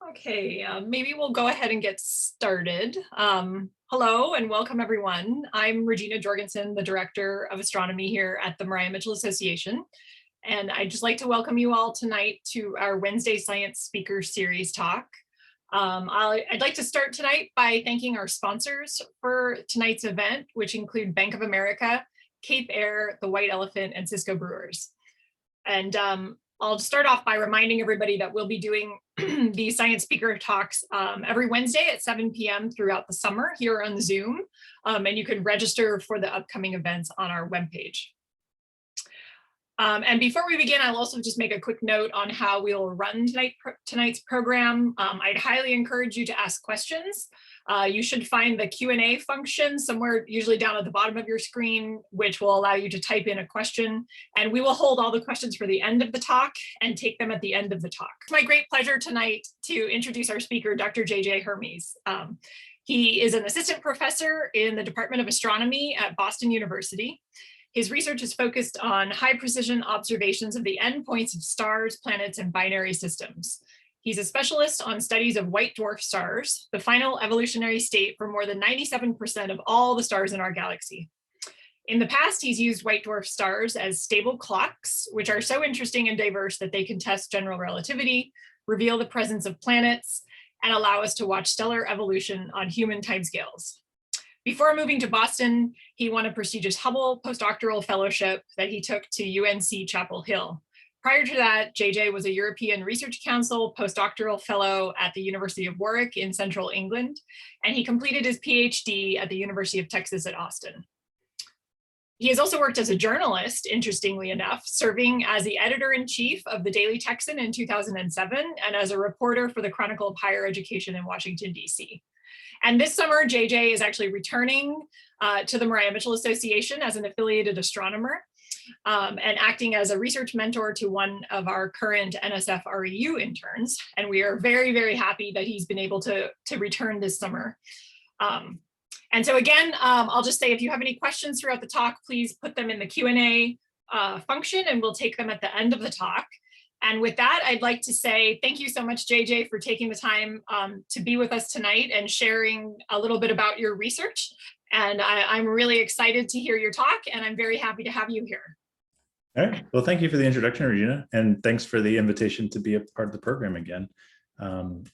Okay, maybe we'll go ahead and get started. Hello and welcome everyone. I'm Regina Jorgensen, the Director of Astronomy here at the Maria Mitchell Association. And I'd just like to welcome you all tonight to our Wednesday Science Speaker Series talk. I'd like to start tonight by thanking our sponsors for tonight's event, which include Bank of America, Cape Air, the White Elephant, and Cisco Brewers. And I'll start off by reminding everybody that we'll be doing these science speaker talks every Wednesday at 7 p.m. throughout the summer here on Zoom. And you can register for the upcoming events on our webpage. And before we begin, I'll also just make a quick note on how we'll run tonight's program. I'd highly encourage you to ask questions. You should find the Q&A function somewhere, usually down at the bottom of your screen, which will allow you to type in a question. And we will hold all the questions for the end of the talk and take them at the end of the talk. It's my great pleasure tonight to introduce our speaker, Dr. Jj Hermes. He is an assistant professor in the Department of Astronomy at Boston University. His research is focused on high precision observations of the endpoints of stars, planets, and binary systems. He's a specialist on studies of white dwarf stars, the final evolutionary state for more than 97% of all the stars in our galaxy. In the past, he's used white dwarf stars as stable clocks, which are so interesting and diverse that they can test general relativity, reveal the presence of planets, and allow us to watch stellar evolution on human timescales. Before moving to Boston, he won a prestigious Hubble postdoctoral fellowship that he took to UNC Chapel Hill. Prior to that, JJ was a European Research Council postdoctoral fellow at the University of Warwick in Central England, and he completed his PhD at the University of Texas at Austin. He has also worked as a journalist, interestingly enough, serving as the editor-in-chief of the Daily Texan in 2007 and as a reporter for the Chronicle of Higher Education in Washington, D.C. And this summer, JJ is actually returning to the Maria Mitchell Association as an affiliated astronomer and acting as a research mentor to one of our current NSF REU interns. And we are very, very happy that he's been able to return this summer. And so again, I'll just say if you have any questions throughout the talk, please put them in the Q&A function and we'll take them at the end of the talk. And with that, I'd like to say thank you so much, JJ, for taking the time to be with us tonight and sharing a little bit about your research. And I'm really excited to hear your talk, and I'm very happy to have you here. All right. Well, thank you for the introduction, Regina, and thanks for the invitation to be a part of the program again.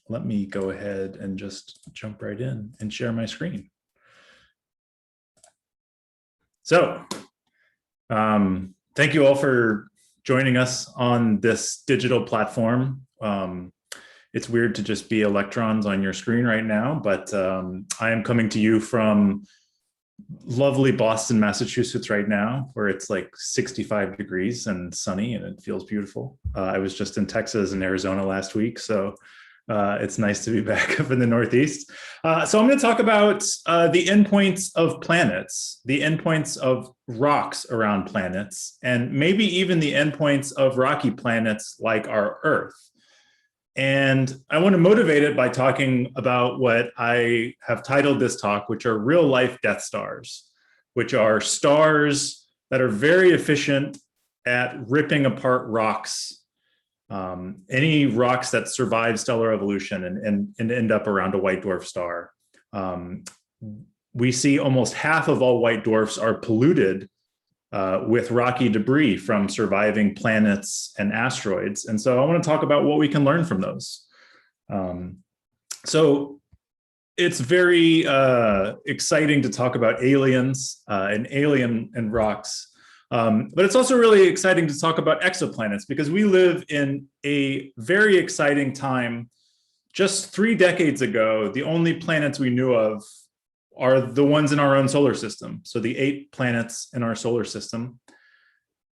Let me go ahead and just jump right in and share my screen. So, thank you all for joining us on this digital platform. It's weird to just be electrons on your screen right now, but I am coming to you from lovely Boston, Massachusetts right now, where it's like 65 degrees and sunny and it feels beautiful. I was just in Texas and Arizona last week, so it's nice to be back up in the Northeast. So I'm going to talk about the endpoints of planets, the endpoints of rocks around planets, and maybe even the endpoints of rocky planets like our Earth. And I want to motivate it by talking about what I have titled this talk, which are real life Death Stars, which are stars that are very efficient at ripping apart rocks. Any rocks that survive stellar evolution and end up around a white dwarf star. We see almost half of all white dwarfs are polluted with rocky debris from surviving planets and asteroids. And so I want to talk about what we can learn from those. So it's very exciting to talk about aliens and alien and rocks. But it's also really exciting to talk about exoplanets because we live in a very exciting time. Just 3 decades ago, the only planets we knew of are the ones in our own solar system. So the 8 planets in our solar system.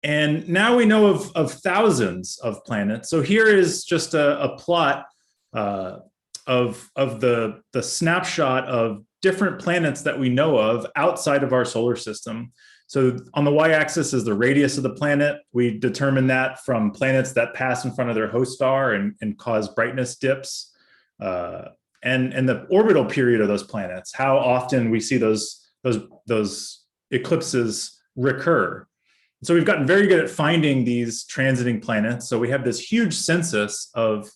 And now we know of thousands of planets. So here is just a plot of the snapshot of different planets that we know of outside of our solar system. So on the y-axis is the radius of the planet. We determine that from planets that pass in front of their host star and cause brightness dips. And the orbital period of those planets, how often we see those eclipses recur. So we've gotten very good at finding these transiting planets. So we have this huge census of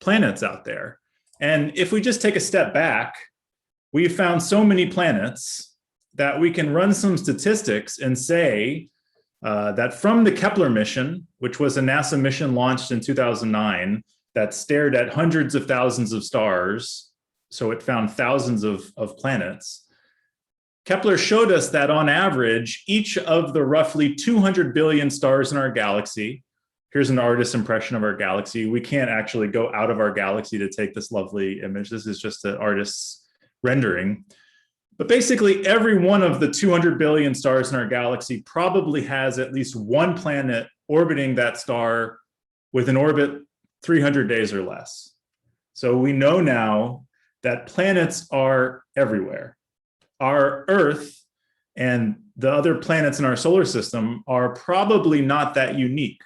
planets out there. And if we just take a step back, we found so many planets that we can run some statistics and say that from the Kepler mission, which was a NASA mission launched in 2009 that stared at hundreds of thousands of stars, so it found thousands of planets, Kepler showed us that on average, each of the roughly 200 billion stars in our galaxy, here's an artist's impression of our galaxy. We can't actually go out of our galaxy to take this lovely image. This is just an artist's rendering. But basically, every one of the 200 billion stars in our galaxy probably has at least one planet orbiting that star with an orbit 300 days or less. So we know now that planets are everywhere. Our Earth and the other planets in our solar system are probably not that unique.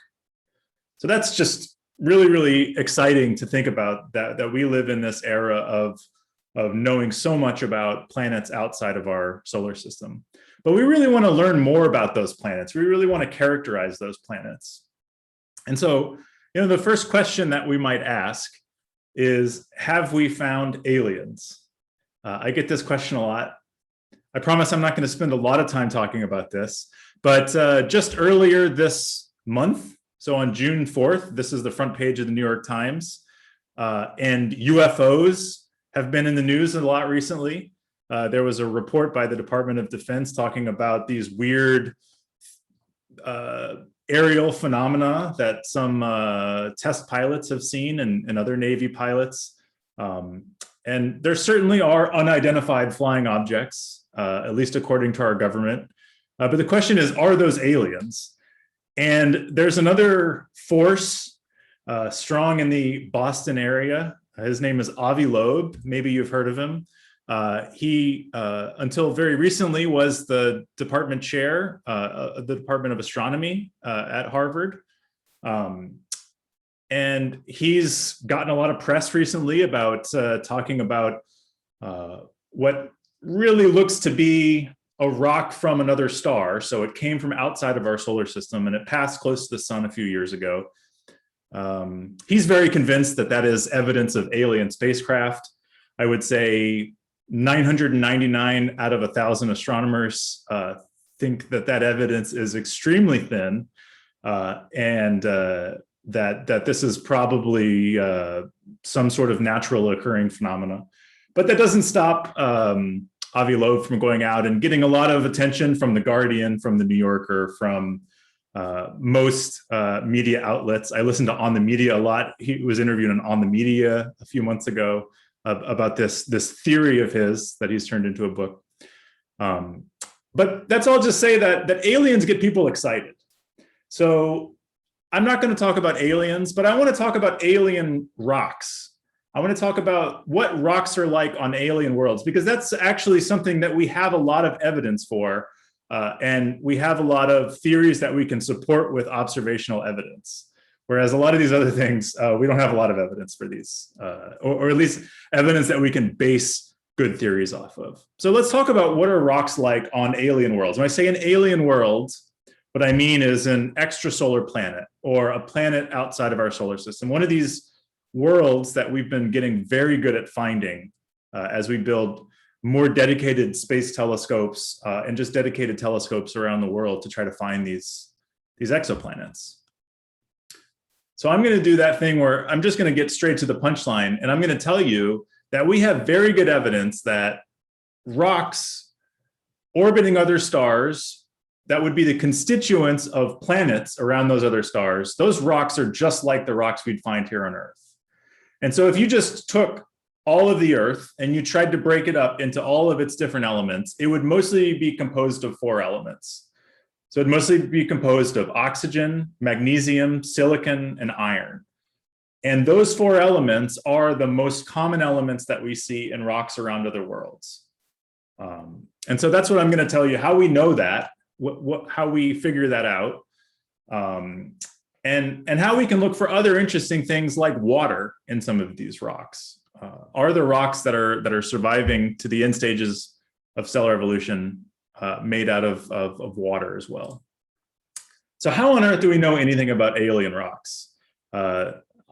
So that's just really, really exciting to think about, that we live in this era of knowing so much about planets outside of our solar system. But we really want to learn more about those planets. We really want to characterize those planets. And so, the first question that we might ask is, have we found aliens? I get this question a lot. I promise I'm not going to spend a lot of time talking about this, but just earlier this month, so on June 4th, this is the front page of the New York Times, and UFOs have been in the news a lot recently. There was a report by the Department of Defense talking about these weird aerial phenomena that some test pilots have seen and other Navy pilots. And there certainly are unidentified flying objects, at least according to our government. But the question is, are those aliens? And there's another force strong in the Boston area. His name is Avi Loeb. Maybe you've heard of him. He, until very recently, was the department chair of the Department of Astronomy at Harvard. And he's gotten a lot of press recently about talking about what really looks to be a rock from another star. So it came from outside of our solar system and it passed close to the sun a few years ago. He's very convinced that that is evidence of alien spacecraft. I would say 999 out of 1,000 astronomers think that that evidence is extremely thin, and that this is probably some sort of natural occurring phenomena. But that doesn't stop Avi Loeb from going out and getting a lot of attention from The Guardian, from The New Yorker, from most media outlets. I listen to On the Media a lot. He was interviewed on the Media a few months ago about this theory of his that he's turned into a book. But that's all just say that aliens get people excited. So I'm not going to talk about aliens, but I want to talk about alien rocks. I want to talk about what rocks are like on alien worlds, because that's actually something that we have a lot of evidence for. And we have a lot of theories that we can support with observational evidence. Whereas a lot of these other things, we don't have a lot of evidence for these, or at least evidence that we can base good theories off of. So let's talk about what are rocks like on alien worlds. When I say an alien world, what I mean is an extrasolar planet or a planet outside of our solar system. One of these worlds that we've been getting very good at finding as we build more dedicated space telescopes and just dedicated telescopes around the world to try to find these exoplanets. So I'm going to do that thing where I'm just going to get straight to the punchline, and I'm going to tell you that we have very good evidence that rocks orbiting other stars that would be the constituents of planets around those other stars, those rocks are just like the rocks we'd find here on Earth. And so if you just took all of the Earth and you tried to break it up into all of its different elements, it would mostly be composed of 4 elements. So it'd mostly be composed of oxygen, magnesium, silicon, and iron. And those 4 elements are the most common elements that we see in rocks around other worlds. And so that's what I'm going to tell you, how we know that, how we figure that out, and how we can look for other interesting things like water in some of these rocks. Are the rocks that are surviving to the end stages of stellar evolution made out of water as well? So how on earth do we know anything about alien rocks?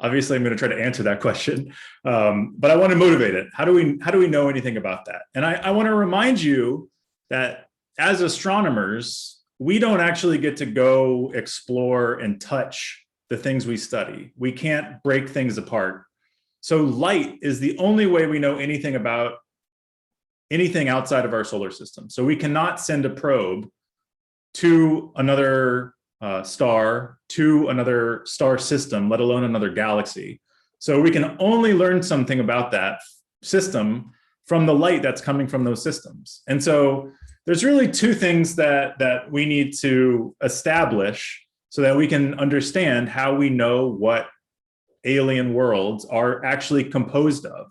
obviously I'm going to try to answer that question, but I want to motivate it. How do we know anything about that? And I want to remind you that as astronomers, we don't actually get to go explore and touch the things we study. We can't break things apart. So light is the only way we know anything about anything outside of our solar system. So we cannot send a probe to another star, to another star system, let alone another galaxy. So we can only learn something about that system from the light that's coming from those systems. And so there's really two things that we need to establish so that we can understand how we know what alien worlds are actually composed of.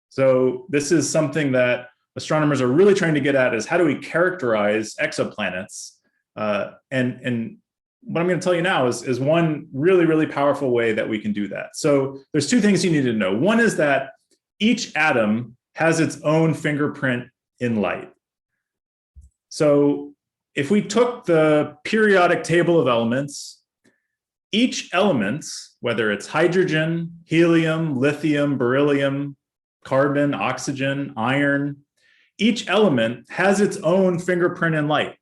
So this is something that astronomers are really trying to get at, is how do we characterize exoplanets? And what I'm going to tell you now is one really, really powerful way that we can do that. So there's two things you need to know. One is that each atom has its own fingerprint in light. So if we took the periodic table of elements, each element, whether it's hydrogen, helium, lithium, beryllium, carbon, oxygen, iron, each element has its own fingerprint in light.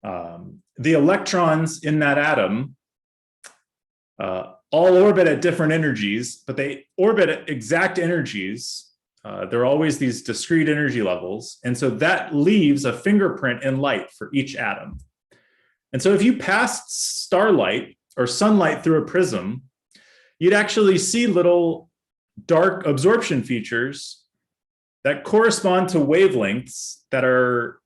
The electrons in that atom all orbit at different energies, but they orbit at exact energies. There are always these discrete energy levels. And so that leaves a fingerprint in light for each atom. And so if you passed starlight or sunlight through a prism, you'd actually see little dark absorption features that correspond to wavelengths that are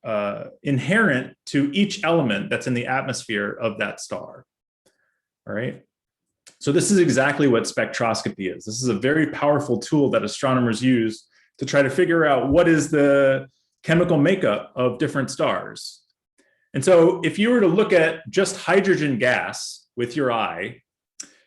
inherent to each element that's in the atmosphere of that star. All right. So this is exactly what spectroscopy is. This is a very powerful tool that astronomers use to try to figure out what is the chemical makeup of different stars. And so if you were to look at just hydrogen gas with your eye,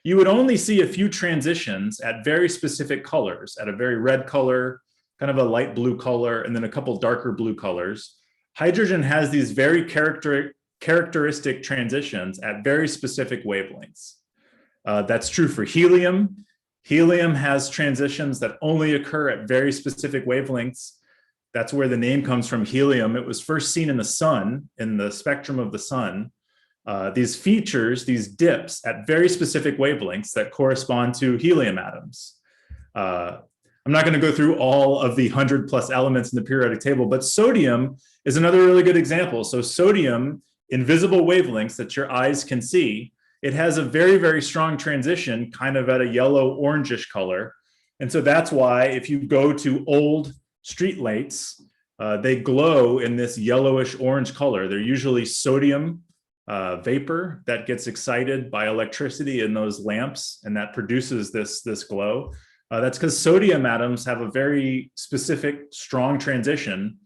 you would only see a few transitions at very specific colors, at a very red color, kind of a light blue color, and then a couple darker blue colors. Hydrogen has these very characteristic transitions at very specific wavelengths. That's true for helium. Helium has transitions that only occur at very specific wavelengths. That's where the name comes from, helium. It was first seen in the sun, in the spectrum of the sun. These features, these dips at very specific wavelengths that correspond to helium atoms. I'm not going to go through all of the 100+ elements in the periodic table, but sodium is another really good example. So sodium, in visible wavelengths that your eyes can see, it has a very, very strong transition, kind of at a yellow orangish color. And so that's why if you go to old street lights, they glow in this yellowish orange color. They're usually sodium vapor that gets excited by electricity in those lamps, and that produces this glow. That's because sodium atoms have a very specific, strong transition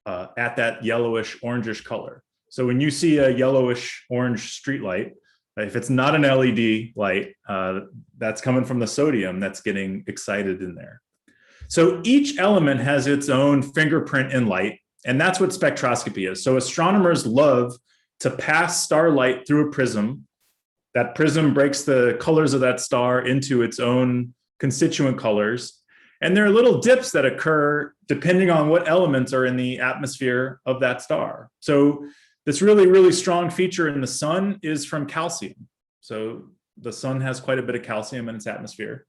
at that yellowish orangish color. So when you see a yellowish orange street light, if it's not an LED light, that's coming from the sodium that's getting excited in there. So each element has its own fingerprint in light, and that's what spectroscopy is. So astronomers love to pass starlight through a prism. That prism breaks the colors of that star into its own constituent colors. And there are little dips that occur depending on what elements are in the atmosphere of that star. So this really, really strong feature in the sun is from calcium. So the sun has quite a bit of calcium in its atmosphere.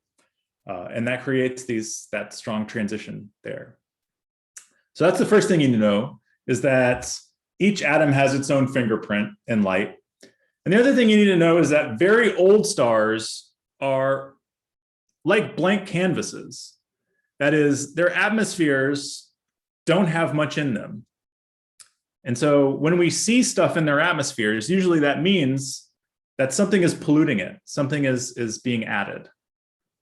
And that creates that strong transition there. So that's the first thing you need to know, is that each atom has its own fingerprint in light. And the other thing you need to know is that very old stars are like blank canvases. That is, their atmospheres don't have much in them. And so when we see stuff in their atmospheres, usually that means that something is polluting it, something is being added.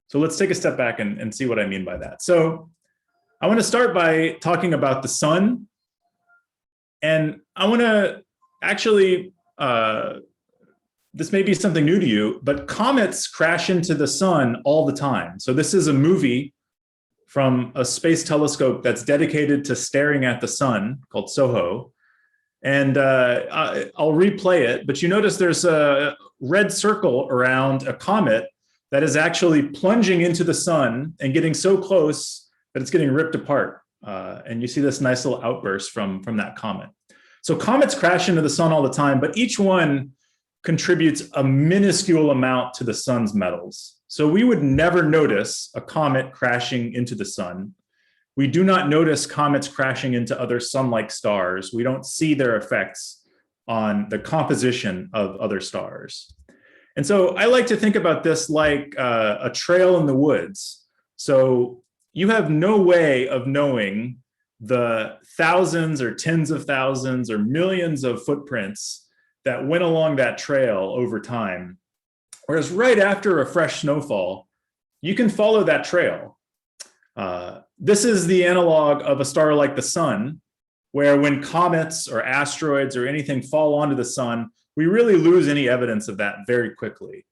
So let's take a step back and see what I mean by that. So I want to start by talking about the sun. And I want to actually, this may be something new to you, but comets crash into the sun all the time. So this is a movie from a space telescope that's dedicated to staring at the sun, called SOHO. And I'll replay it, but you notice there's a red circle around a comet that is actually plunging into the sun and getting so close that it's getting ripped apart. And you see this nice little outburst from that comet. So comets crash into the sun all the time, but each one contributes a minuscule amount to the sun's metals. So we would never notice a comet crashing into the sun. We do not notice comets crashing into other sun-like stars. We don't see their effects on the composition of other stars. And so I like to think about this like a trail in the woods. So you have no way of knowing the thousands or tens of thousands or millions of footprints that went along that trail over time. Whereas right after a fresh snowfall, you can follow that trail. This is the analog of a star like the sun, where when comets or asteroids or anything fall onto the sun, we really lose any evidence of that very quickly.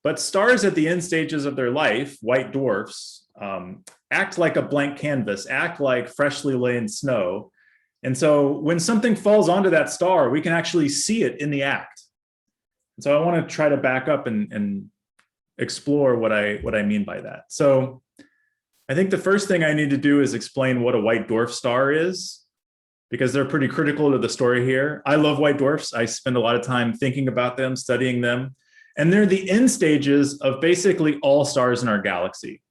But stars at the end stages of their life, white dwarfs, act like a blank canvas, act like freshly laid snow. And so when something falls onto that star, we can actually see it in the act. And so I want to try to back up and explore what I mean by that. So I think the first thing I need to do is explain what a white dwarf star is, because they're pretty critical to the story here. I love white dwarfs. I spend a lot of time thinking about them, studying them. And they're the end stages of basically all stars in our galaxy.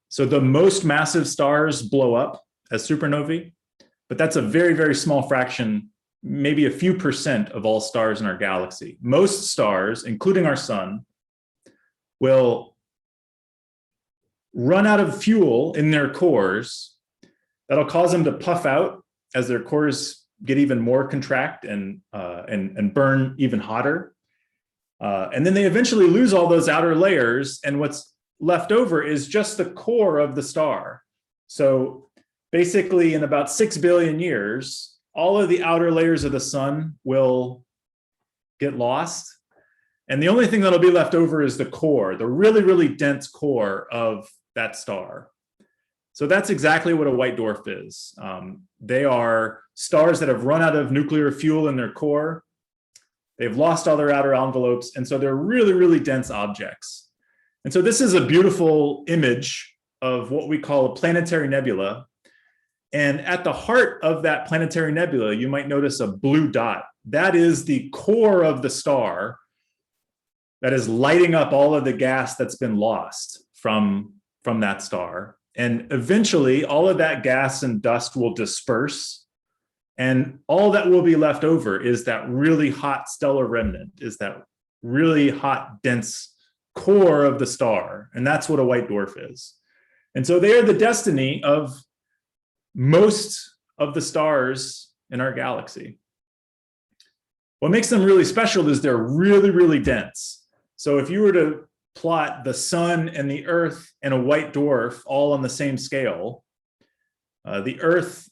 So the most massive stars blow up as supernovae, but that's a very, very small fraction, maybe a few percent of all stars in our galaxy. Most stars, including our sun, will run out of fuel in their cores. That'll cause them to puff out as their cores get even more contract and burn even hotter. And then they eventually lose all those outer layers, and what's left over is just the core of the star. So basically, in about 6 billion years, all of the outer layers of the sun will get lost. And the only thing that'll be left over is the core, the really, really dense core of that star. So that's exactly what a white dwarf is. They are stars that have run out of nuclear fuel in their core. They've lost all their outer envelopes. And so they're really, really dense objects. And so this is a beautiful image of what we call a planetary nebula. And at the heart of that planetary nebula, you might notice a blue dot. That is the core of the star that is lighting up all of the gas that's been lost from that star. And eventually, all of that gas and dust will disperse. And all that will be left over is that really hot stellar remnant, is that really hot, dense core of the star. And that's what a white dwarf is. And so they are the destiny of most of the stars in our galaxy. What makes them really special is they're really, really dense. So if you were to plot the sun and the Earth and a white dwarf all on the same scale, the Earth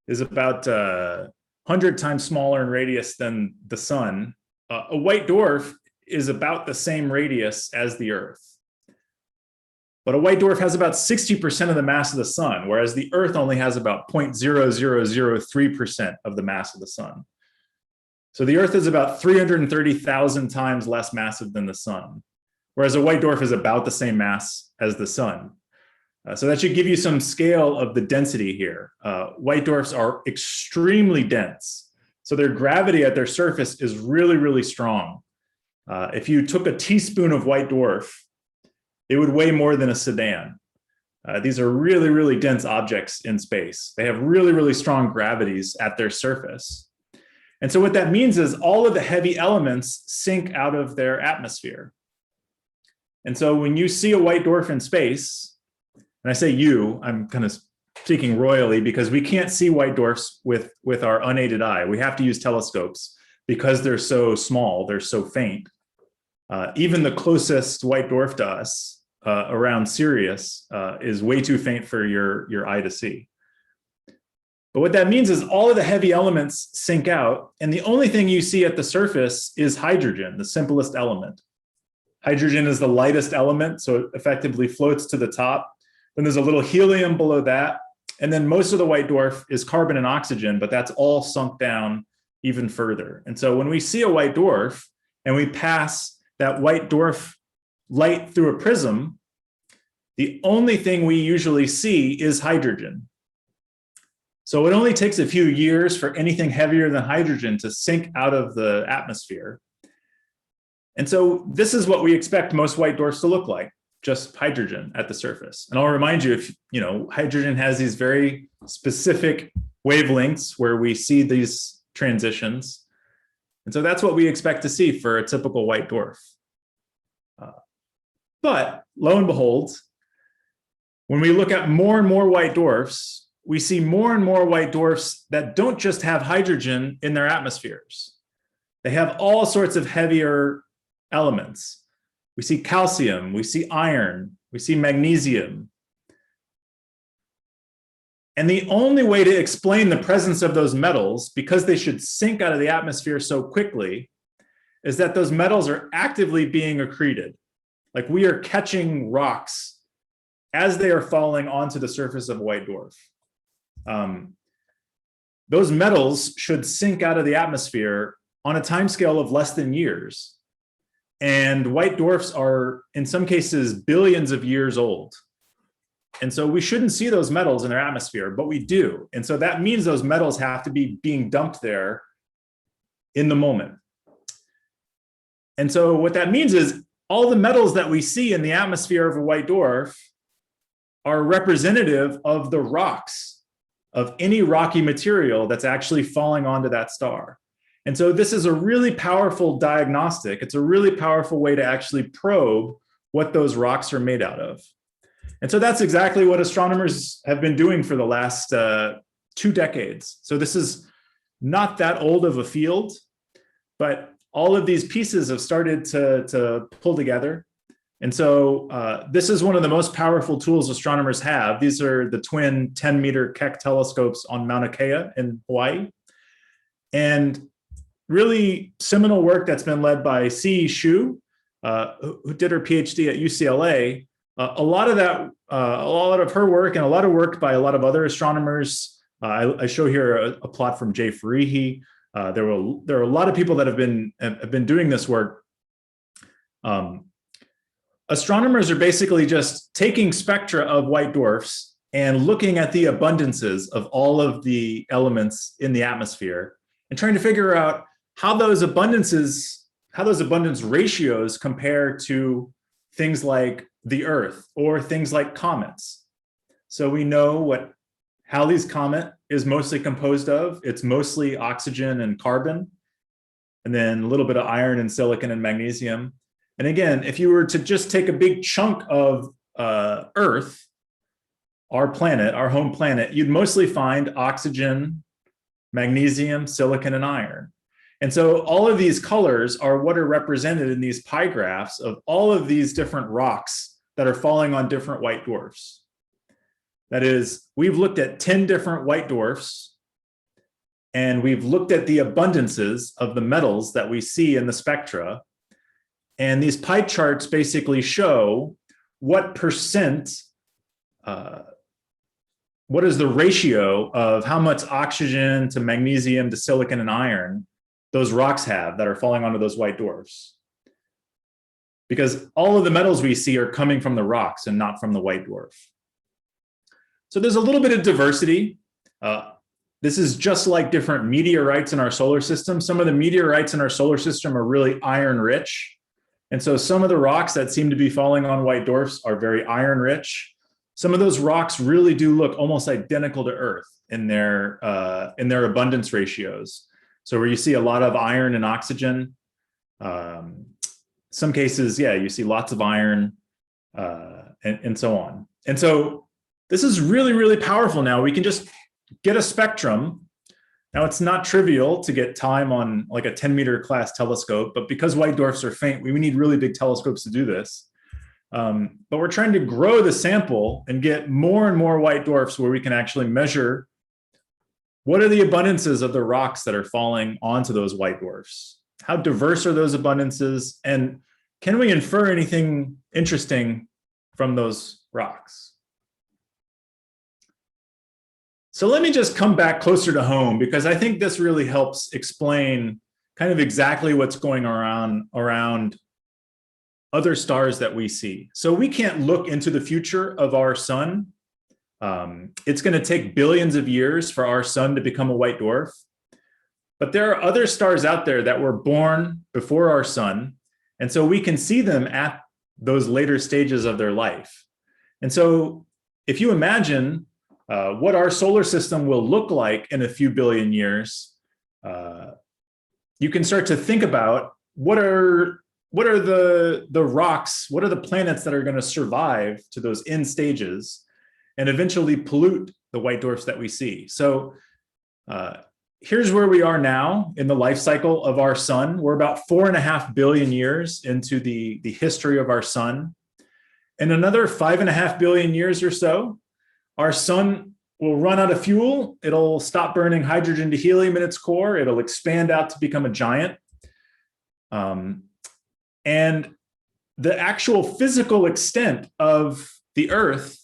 is about 100 times smaller in radius than the sun. A white dwarf is about the same radius as the Earth. But a white dwarf has about 60% of the mass of the sun, whereas the Earth only has about 0.0003% of the mass of the sun. So the Earth is about 330,000 times less massive than the sun, whereas a white dwarf is about the same mass as the sun. So that should give you some scale of the density here. White dwarfs are extremely dense. So their gravity at their surface is really, really strong. If you took a teaspoon of white dwarf, it would weigh more than a sedan. These are really, really dense objects in space. They have really, really strong gravities at their surface. And so what that means is all of the heavy elements sink out of their atmosphere. And so when you see a white dwarf in space, and I say you, I'm kind of speaking royally because we can't see white dwarfs with our unaided eye. We have to use telescopes because they're so small, they're so faint. Even the closest white dwarf to us, around Sirius, is way too faint for your eye to see. But what that means is all of the heavy elements sink out, and the only thing you see at the surface is hydrogen, the simplest element. Hydrogen is the lightest element, so it effectively floats to the top. Then there's a little helium below that, and then most of the white dwarf is carbon and oxygen, but that's all sunk down even further. And so when we see a white dwarf and we pass that white dwarf light through a prism, the only thing we usually see is hydrogen. So it only takes a few years for anything heavier than hydrogen to sink out of the atmosphere. And so this is what we expect most white dwarfs to look like, just hydrogen at the surface. And I'll remind you, if hydrogen has these very specific wavelengths where we see these transitions. And so that's what we expect to see for a typical white dwarf. But lo and behold, when we look at more and more white dwarfs, we see more and more white dwarfs that don't just have hydrogen in their atmospheres. They have all sorts of heavier elements. We see calcium, we see iron, we see magnesium. And the only way to explain the presence of those metals, because they should sink out of the atmosphere so quickly, is that those metals are actively being accreted. Like we are catching rocks as they are falling onto the surface of a white dwarf. Those metals should sink out of the atmosphere on a timescale of less than years. And white dwarfs are, in some cases, billions of years old. And so we shouldn't see those metals in their atmosphere, but we do. And so that means those metals have to be being dumped there in the moment. And so what that means is all the metals that we see in the atmosphere of a white dwarf are representative of the rocks, of any rocky material that's actually falling onto that star. And so this is a really powerful diagnostic. It's a really powerful way to actually probe what those rocks are made out of. And so that's exactly what astronomers have been doing for the last 2 decades. So this is not that old of a field, but all of these pieces have started to pull together. And so this is one of the most powerful tools astronomers have. These are the twin 10-meter Keck telescopes on Mauna Kea in Hawaii. And really seminal work that's been led by Si Shu, who did her PhD at UCLA. A lot of her work and a lot of work by a lot of other astronomers. I show here a plot from Jay Farihi. There are a lot of people that have been doing this work. Astronomers are basically just taking spectra of white dwarfs and looking at the abundances of all of the elements in the atmosphere and trying to figure out how those abundance ratios compare to things like the Earth or things like comets. So we know what Halley's Comet is mostly composed of. It's mostly oxygen and carbon, and then a little bit of iron and silicon and magnesium. And again, if you were to just take a big chunk of Earth, our planet, our home planet, you'd mostly find oxygen, magnesium, silicon, and iron. And so all of these colors are what are represented in these pie graphs of all of these different rocks that are falling on different white dwarfs. That is, we've looked at 10 different white dwarfs, and we've looked at the abundances of the metals that we see in the spectra. And these pie charts basically show what percent, what is the ratio of how much oxygen to magnesium to silicon and iron those rocks have that are falling onto those white dwarfs. Because all of the metals we see are coming from the rocks and not from the white dwarf. So there's a little bit of diversity. This is just like different meteorites in our solar system. Some of the meteorites in our solar system are really iron rich. And so some of the rocks that seem to be falling on white dwarfs are very iron rich. Some of those rocks really do look almost identical to Earth in their abundance ratios. So where you see a lot of iron and oxygen, some cases, yeah, you see lots of iron and so on. And so this is really, really powerful now. We can just get a spectrum. Now, it's not trivial to get time on like a 10-meter class telescope, but because white dwarfs are faint, we need really big telescopes to do this. But we're trying to grow the sample and get more and more white dwarfs where we can actually measure what are the abundances of the rocks that are falling onto those white dwarfs. How diverse are those abundances? And can we infer anything interesting from those rocks? So let me just come back closer to home, because I think this really helps explain kind of exactly what's going around other stars that we see. So we can't look into the future of our sun. It's going to take billions of years for our sun to become a white dwarf. But there are other stars out there that were born before our sun. And so we can see them at those later stages of their life. And so if you imagine what our solar system will look like in a few billion years, you can start to think about what are the rocks, what are the planets that are going to survive to those end stages and eventually pollute the white dwarfs that we see. So here's where we are now in the life cycle of our sun. We're about 4.5 billion years into the history of our sun. In another 5.5 billion years or so, our sun will run out of fuel. It'll stop burning hydrogen to helium in its core. It'll expand out to become a giant. And the actual physical extent of the Earth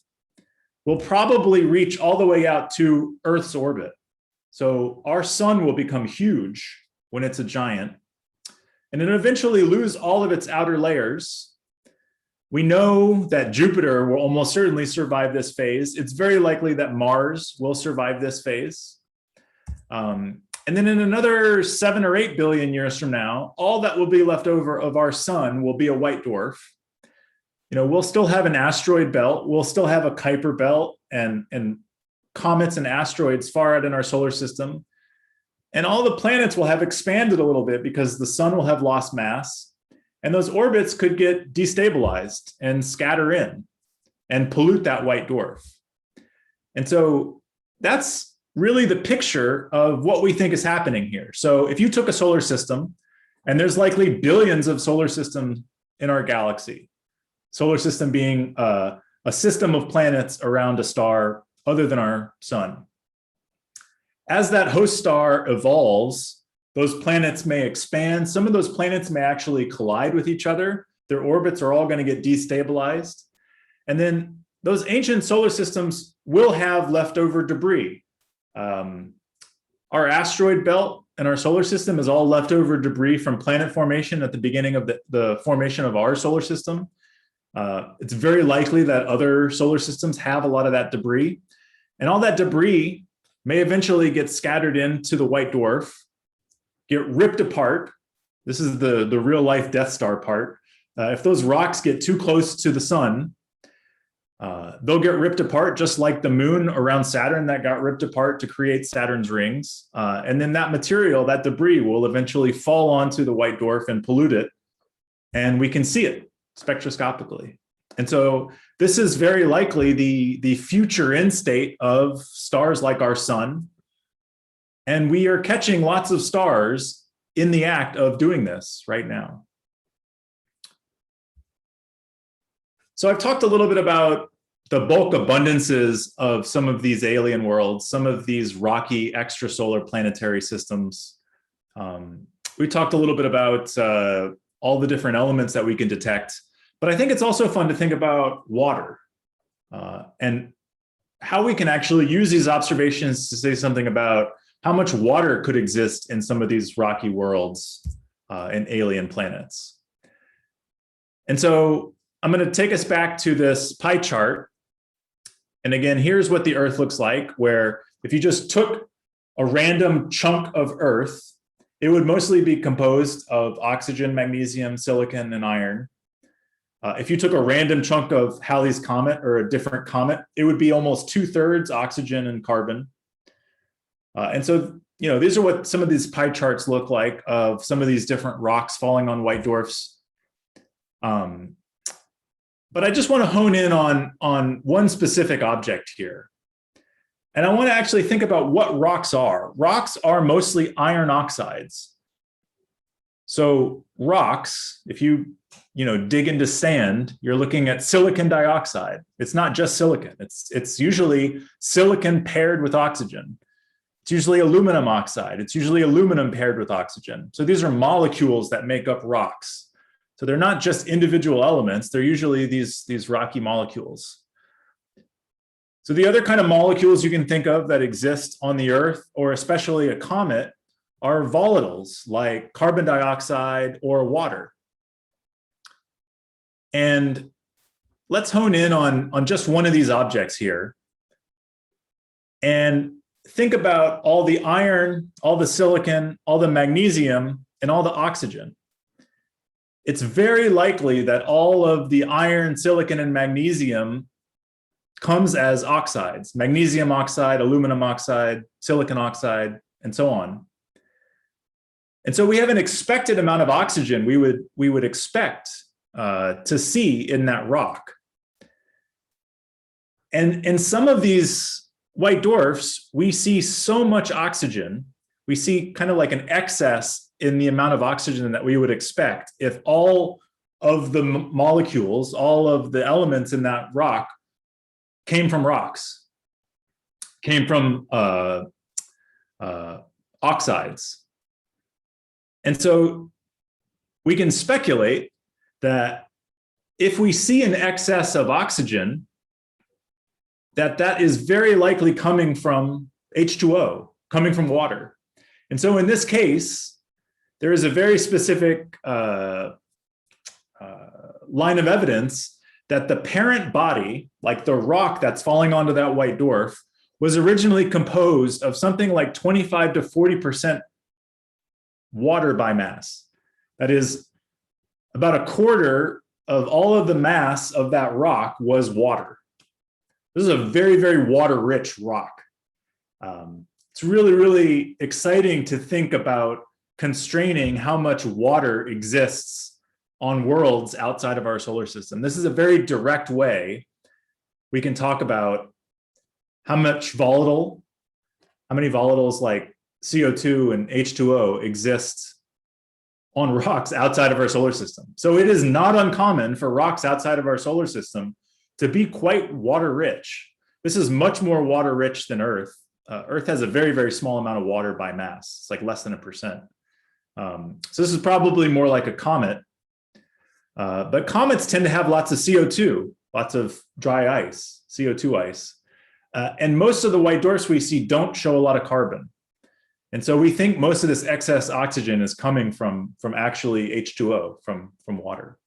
will probably reach all the way out to Earth's orbit. So our sun will become huge when it's a giant, and it'll eventually lose all of its outer layers. We know that Jupiter will almost certainly survive this phase. It's very likely that Mars will survive this phase. And then in another 7 or 8 billion years from now, all that will be left over of our sun will be a white dwarf. We'll still have an asteroid belt. We'll still have a Kuiper belt and comets and asteroids far out in our solar system. And all the planets will have expanded a little bit because the sun will have lost mass. And those orbits could get destabilized and scatter in and pollute that white dwarf. And so that's really the picture of what we think is happening here. So if you took a solar system, and there's likely billions of solar systems in our galaxy, solar system being a system of planets around a star other than our sun. As that host star evolves, those planets may expand. Some of those planets may actually collide with each other. Their orbits are all going to get destabilized. And then those ancient solar systems will have leftover debris. Our asteroid belt and our solar system is all leftover debris from planet formation at the beginning of the formation of our solar system. It's very likely that other solar systems have a lot of that debris. And all that debris may eventually get scattered into the white dwarf, get ripped apart. This is the real life Death Star part. If those rocks get too close to the sun, they'll get ripped apart, just like the moon around Saturn that got ripped apart to create Saturn's rings. And then that material, that debris, will eventually fall onto the white dwarf and pollute it. And we can see it spectroscopically. And so this is very likely the future end state of stars like our sun. And we are catching lots of stars in the act of doing this right now. So I've talked a little bit about the bulk abundances of some of these alien worlds, some of these rocky extrasolar planetary systems. We talked a little bit about all the different elements that we can detect, but I think it's also fun to think about water and how we can actually use these observations to say something about how much water could exist in some of these rocky worlds and alien planets. And so I'm going to take us back to this pie chart. And again, here's what the Earth looks like, where if you just took a random chunk of Earth, it would mostly be composed of oxygen, magnesium, silicon, and iron. If you took a random chunk of Halley's Comet or a different comet, it would be almost 2/3 oxygen and carbon. And so, these are what some of these pie charts look like of some of these different rocks falling on white dwarfs. But I just want to hone in on one specific object here. And I want to actually think about what rocks are. Rocks are mostly iron oxides. So rocks, if you dig into sand, you're looking at silicon dioxide. It's not just silicon. It's usually silicon paired with oxygen. It's usually aluminum oxide. It's usually aluminum paired with oxygen. So these are molecules that make up rocks. So they're not just individual elements. They're usually these rocky molecules. So the other kind of molecules you can think of that exist on the Earth, or especially a comet, are volatiles like carbon dioxide or water. And let's hone in on just one of these objects here and think about all the iron, all the silicon, all the magnesium, and all the oxygen. It's very likely that all of the iron, silicon, and magnesium comes as oxides: magnesium oxide, aluminum oxide, silicon oxide, and so on. And so we have an expected amount of oxygen we would expect to see in that rock. And in some of these white dwarfs, we see so much oxygen, we see kind of like an excess in the amount of oxygen that we would expect if all of the molecules, all of the elements in that rock came from rocks, came from oxides. And so we can speculate that if we see an excess of oxygen, that is very likely coming from H2O, coming from water. And so in this case, there is a very specific line of evidence that the parent body, like the rock that's falling onto that white dwarf, was originally composed of something like 25 to 40% water by mass. That is, about a quarter of all of the mass of that rock was water. This is a very, very water-rich rock. It's really, really exciting to think about constraining how much water exists on worlds outside of our solar system. This is a very direct way we can talk about how many volatiles like CO2 and H2O exist on rocks outside of our solar system. So it is not uncommon for rocks outside of our solar system to be quite water rich. This is much more water rich than Earth. Earth has a very, very small amount of water by mass. It's like less than 1%. So this is probably more like a comet. But comets tend to have lots of CO2, lots of dry ice, CO2 ice. And most of the white dwarfs we see don't show a lot of carbon. And so we think most of this excess oxygen is coming from actually H2O, from water.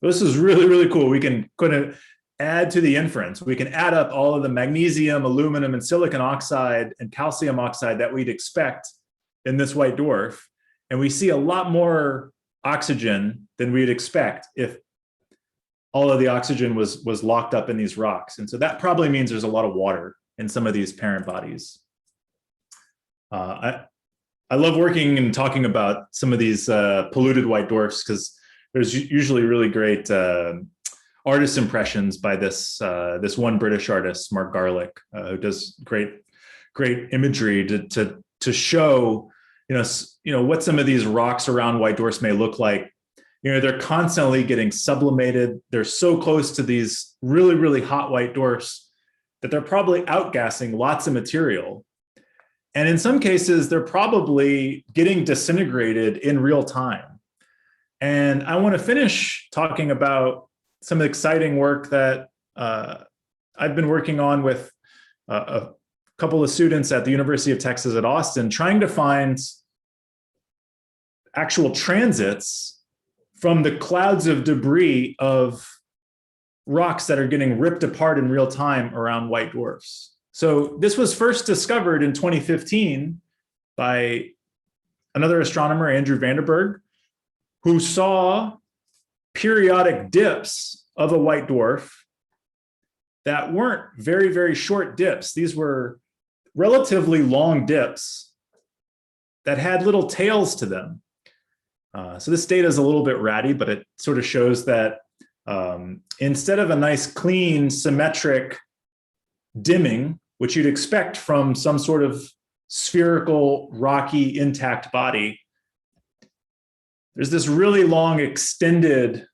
This is really, really cool. We can kind of add to the inference. We can add up all of the magnesium, aluminum, and silicon oxide and calcium oxide that we'd expect in this white dwarf. And we see a lot more oxygen than we'd expect if all of the oxygen was locked up in these rocks. And so that probably means there's a lot of water in some of these parent bodies. I love working and talking about some of these polluted white dwarfs because there's usually really great artist impressions by this one British artist, Mark Garlick, who does great imagery to show what some of these rocks around white dwarfs may look like. They're constantly getting sublimated. They're so close to these really, really hot white dwarfs that they're probably outgassing lots of material. And in some cases, they're probably getting disintegrated in real time. And I want to finish talking about some exciting work that I've been working on with a couple of students at the University of Texas at Austin, trying to find actual transits from the clouds of debris of rocks that are getting ripped apart in real time around white dwarfs. So this was first discovered in 2015 by another astronomer, Andrew Vanderberg, who saw periodic dips of a white dwarf that weren't very, very short dips. These were relatively long dips that had little tails to them. So this data is a little bit ratty, but it sort of shows that instead of a nice, clean, symmetric dimming, which you'd expect from some sort of spherical, rocky, intact body, there's this really long, extended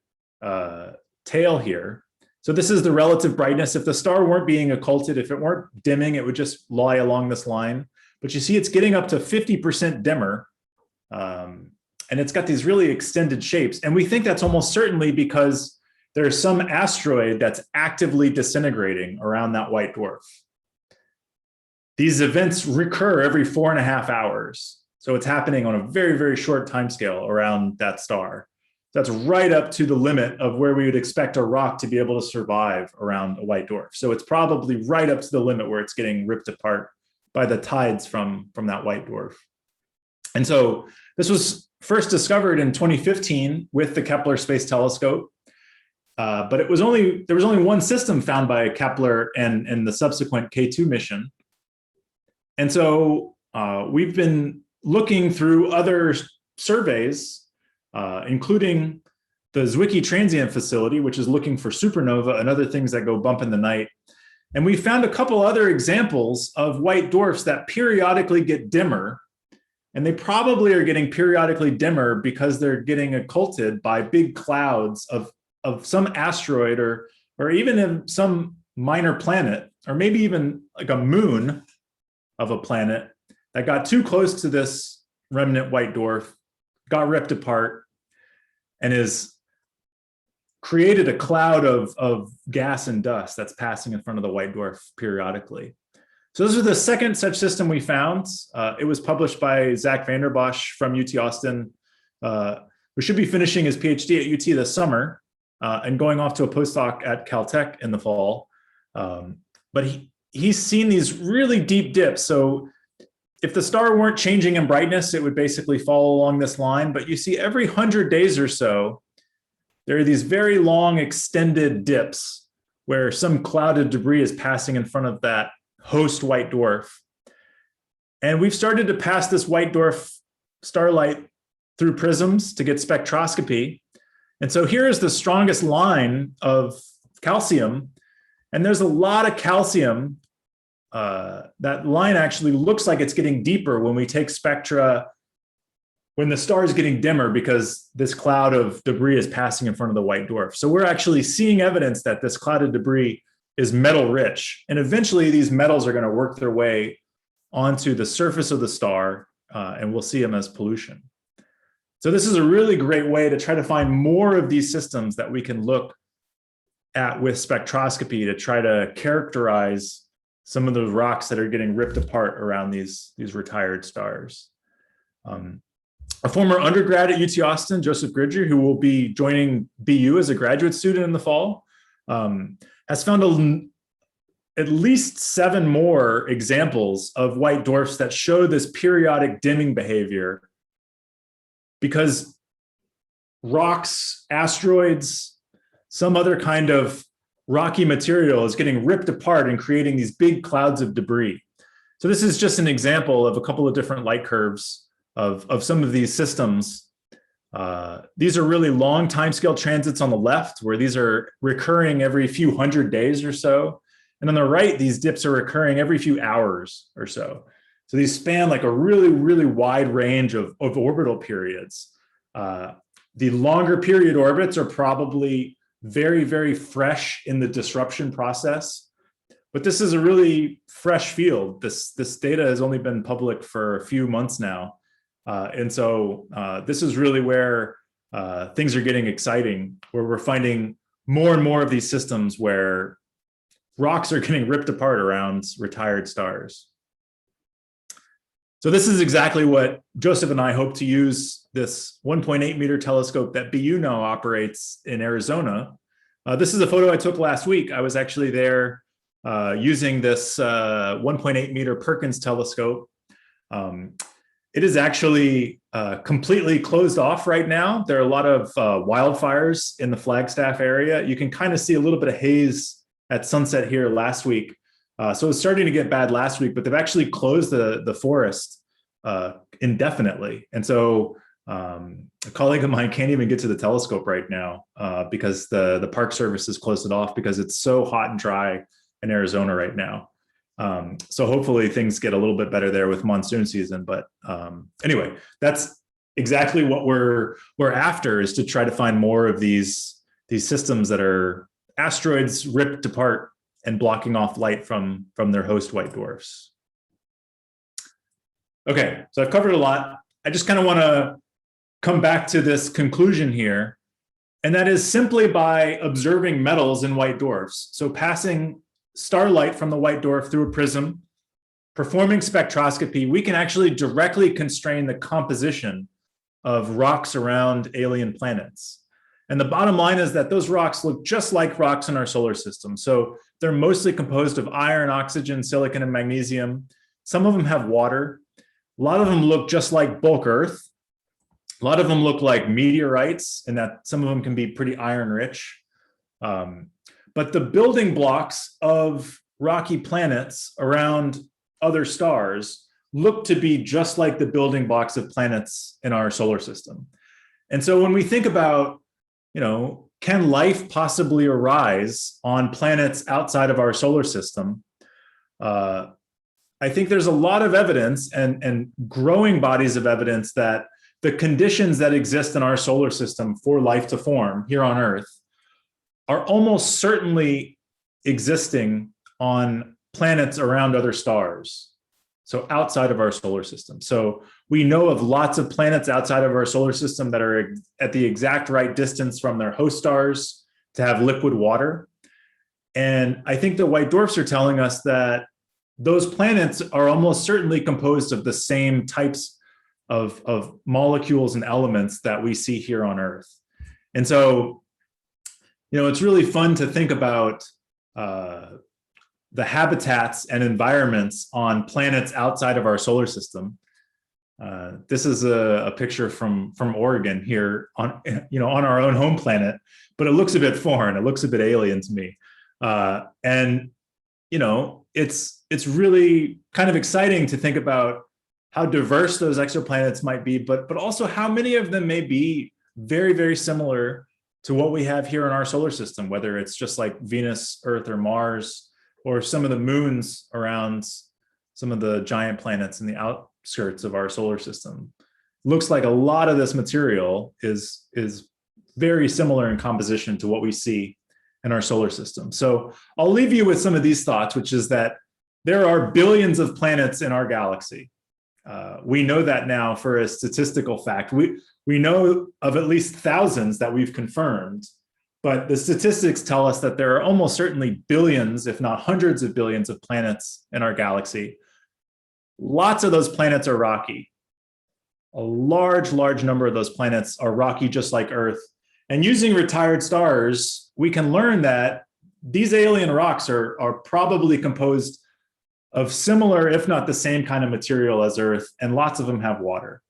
tail here. So this is the relative brightness. If the star weren't being occulted, if it weren't dimming, it would just lie along this line. But you see it's getting up to 50% dimmer. And it's got these really extended shapes. And we think that's almost certainly because there's some asteroid that's actively disintegrating around that white dwarf. These events recur every 4.5 hours. So it's happening on a very, very short timescale around that star. That's right up to the limit of where we would expect a rock to be able to survive around a white dwarf. So it's probably right up to the limit where it's getting ripped apart by the tides from that white dwarf. And so this was first discovered in 2015 with the Kepler Space Telescope. But there was only one system found by Kepler and the subsequent K2 mission. And so we've been looking through other surveys, including the Zwicky Transient Facility, which is looking for supernova and other things that go bump in the night. And we found a couple other examples of white dwarfs that periodically get dimmer. And they probably are getting periodically dimmer because they're getting occulted by big clouds of some asteroid or even in some minor planet, or maybe even like a moon of a planet that got too close to this remnant white dwarf, got ripped apart, and is created a cloud of gas and dust that's passing in front of the white dwarf periodically. So this is the second such system we found. It was published by Zach Vanderbosch from UT Austin, who should be finishing his PhD at UT this summer and going off to a postdoc at Caltech in the fall. But he's seen these really deep dips. So if the star weren't changing in brightness, it would basically follow along this line. But you see every 100 days or so, there are these very long extended dips where some clouded debris is passing in front of that host white dwarf. And we've started to pass this white dwarf starlight through prisms to get spectroscopy. And so here is the strongest line of calcium. And there's a lot of calcium. That line actually looks like it's getting deeper when we take spectra, when the star is getting dimmer because this cloud of debris is passing in front of the white dwarf. So we're actually seeing evidence that this clouded debris is metal rich. And eventually these metals are going to work their way onto the surface of the star, and we'll see them as pollution. So this is a really great way to try to find more of these systems that we can look at with spectroscopy to try to characterize some of the rocks that are getting ripped apart around these retired stars. A former undergrad at UT Austin, Joseph Gridger, who will be joining BU as a graduate student in the fall, has found at least 7 more examples of white dwarfs that show this periodic dimming behavior because rocks, asteroids, some other kind of rocky material is getting ripped apart and creating these big clouds of debris. So this is just an example of a couple of different light curves of some of these systems. These are really long timescale transits on the left, where these are recurring every few hundred days or so. And on the right, these dips are recurring every few hours or so. So these span like a really, really wide range of orbital periods. The longer period orbits are probably very, very fresh in the disruption process. But this is a really fresh field. This data has only been public for a few months now. And so this is really where things are getting exciting, where we're finding more and more of these systems where rocks are getting ripped apart around retired stars. So this is exactly what Joseph and I hope to use this 1.8 meter telescope that BU now operates in Arizona. This is a photo I took last week. I was actually there using this 1.8 meter Perkins telescope. It is actually completely closed off right now. There are a lot of wildfires in the Flagstaff area. You can kind of see a little bit of haze at sunset here last week. So it was starting to get bad last week, but they've actually closed the forest indefinitely. And so a colleague of mine can't even get to the telescope right now because the Park Service has closed it off because it's so hot and dry in Arizona right now. So hopefully things get a little bit better there with monsoon season. But anyway, that's exactly what we're after, is to try to find more of these systems that are asteroids ripped apart and blocking off light from their host white dwarfs. Okay, so I've covered a lot. I just kind of want to come back to this conclusion here, and that is simply by observing metals in white dwarfs. So passing starlight from the white dwarf through a prism, performing spectroscopy, we can actually directly constrain the composition of rocks around alien planets. And the bottom line is that those rocks look just like rocks in our solar system. So they're mostly composed of iron, oxygen, silicon, and magnesium. Some of them have water. A lot of them look just like bulk Earth. A lot of them look like meteorites, in that some of them can be pretty iron rich. But the building blocks of rocky planets around other stars look to be just like the building blocks of planets in our solar system. And so when we think about, can life possibly arise on planets outside of our solar system? I think there's a lot of evidence and growing bodies of evidence that the conditions that exist in our solar system for life to form here on Earth are almost certainly existing on planets around other stars, so outside of our solar system. So we know of lots of planets outside of our solar system that are at the exact right distance from their host stars to have liquid water. And I think the white dwarfs are telling us that those planets are almost certainly composed of the same types of molecules and elements that we see here on Earth. And so, it's really fun to think about the habitats and environments on planets outside of our solar system. This is a picture from Oregon here on our own home planet, but it looks a bit foreign. It looks a bit alien to me. And it's really kind of exciting to think about how diverse those exoplanets might be, but also how many of them may be very, very similar to what we have here in our solar system, whether it's just like Venus, Earth, or Mars, or some of the moons around some of the giant planets in the outskirts of our solar system. Looks like a lot of this material is very similar in composition to what we see in our solar system. So I'll leave you with some of these thoughts, which is that there are billions of planets in our galaxy. We know that now for a statistical fact. We know of at least thousands that we've confirmed, but the statistics tell us that there are almost certainly billions, if not hundreds of billions of planets in our galaxy. Lots of those planets are rocky. A large number of those planets are rocky, just like Earth. And using retired stars, we can learn that these alien rocks are probably composed of similar, if not the same kind of material as Earth, and lots of them have water.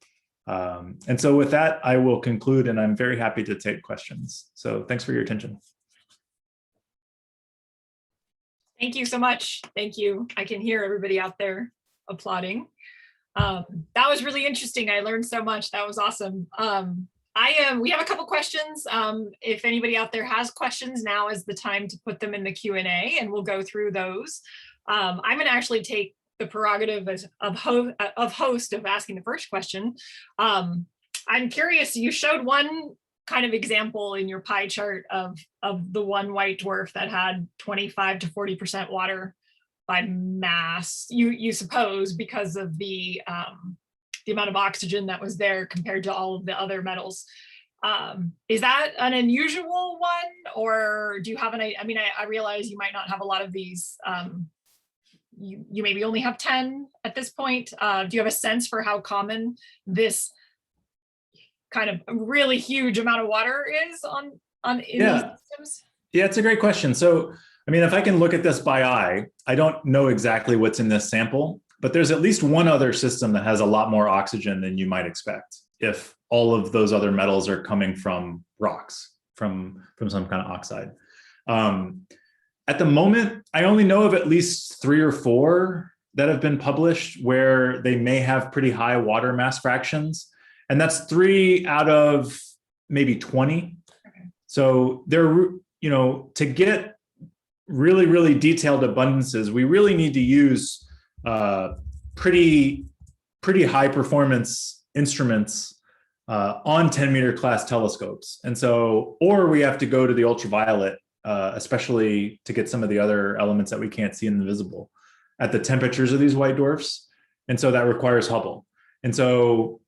And so with that, I will conclude, and I'm very happy to take questions. So thanks for your attention. Thank you so much. Thank you. I can hear everybody out there applauding. That was really interesting. I learned so much. That was awesome. We have a couple questions. If anybody out there has questions, now is the time to put them in the Q&A, and we'll go through those. I'm going to actually take the prerogative of host of asking the first question. I'm curious, you showed one kind of example in your pie chart of the one white dwarf that had 25 to 40% water by mass, you suppose, because of the amount of oxygen that was there compared to all of the other metals. Is that an unusual one, or do you have I realize you might not have a lot of these. You maybe only have 10 at this point. Do you have a sense for how common this kind of really huge amount of water is in these systems? Yeah, it's a great question. So, if I can look at this by eye, I don't know exactly what's in this sample, but there's at least one other system that has a lot more oxygen than you might expect if all of those other metals are coming from rocks, from some kind of oxide. At the moment, I only know of at least 3 or 4 that have been published where they may have pretty high water mass fractions. And that's 3 out of maybe 20. Okay. So they're, to get really, really detailed abundances, we really need to use pretty high performance instruments on 10-meter class telescopes. And so, or we have to go to the ultraviolet, especially to get some of the other elements that we can't see in the visible at the temperatures of these white dwarfs. And so that requires Hubble. And so,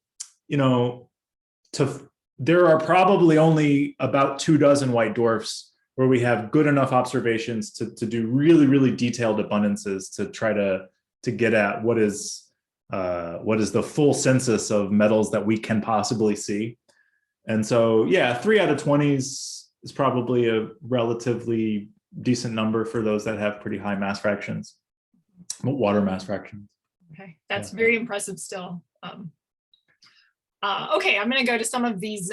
there are probably only about 24 white dwarfs where we have good enough observations to do really, really detailed abundances to try to get at what is the full census of metals that we can possibly see. And so, yeah, 3 out of 20 is probably a relatively decent number for those that have pretty high mass fractions, water mass fractions. Okay, that's very impressive still. Okay, I'm going to go to some of these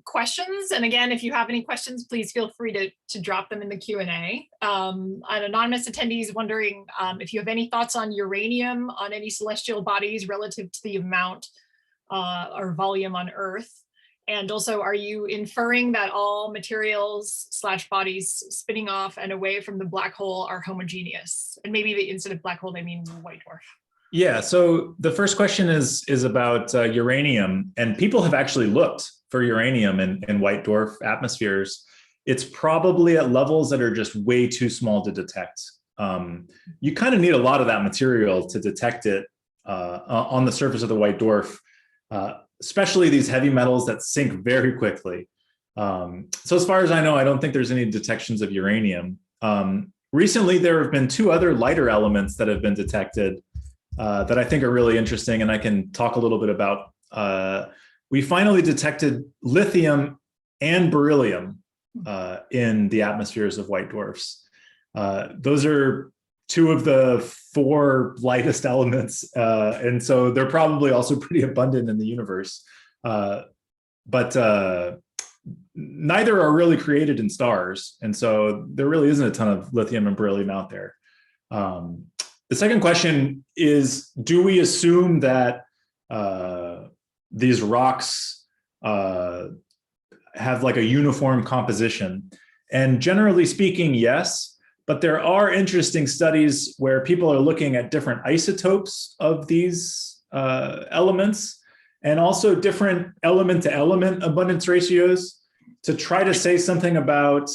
questions. And again, if you have any questions, please feel free to drop them in the Q&A. An anonymous attendee is wondering if you have any thoughts on uranium on any celestial bodies relative to the amount or volume on Earth. And also, are you inferring that all materials / bodies spinning off and away from the black hole are homogeneous? And maybe instead of black hole, they mean white dwarf. Yeah, so the first question is about uranium, and people have actually looked for uranium in white dwarf atmospheres. It's probably at levels that are just way too small to detect. You kind of need a lot of that material to detect it on the surface of the white dwarf, especially these heavy metals that sink very quickly. So as far as I know, I don't think there's any detections of uranium. Recently, there have been 2 other lighter elements that have been detected that I think are really interesting, and I can talk a little bit about. We finally detected lithium and beryllium in the atmospheres of white dwarfs. Those are 2 of the 4 lightest elements, and so they're probably also pretty abundant in the universe. But neither are really created in stars, and so there really isn't a ton of lithium and beryllium out there. The second question is, do we assume that these rocks have like a uniform composition? And generally speaking, yes, but there are interesting studies where people are looking at different isotopes of these elements and also different element to element abundance ratios to try to say something about,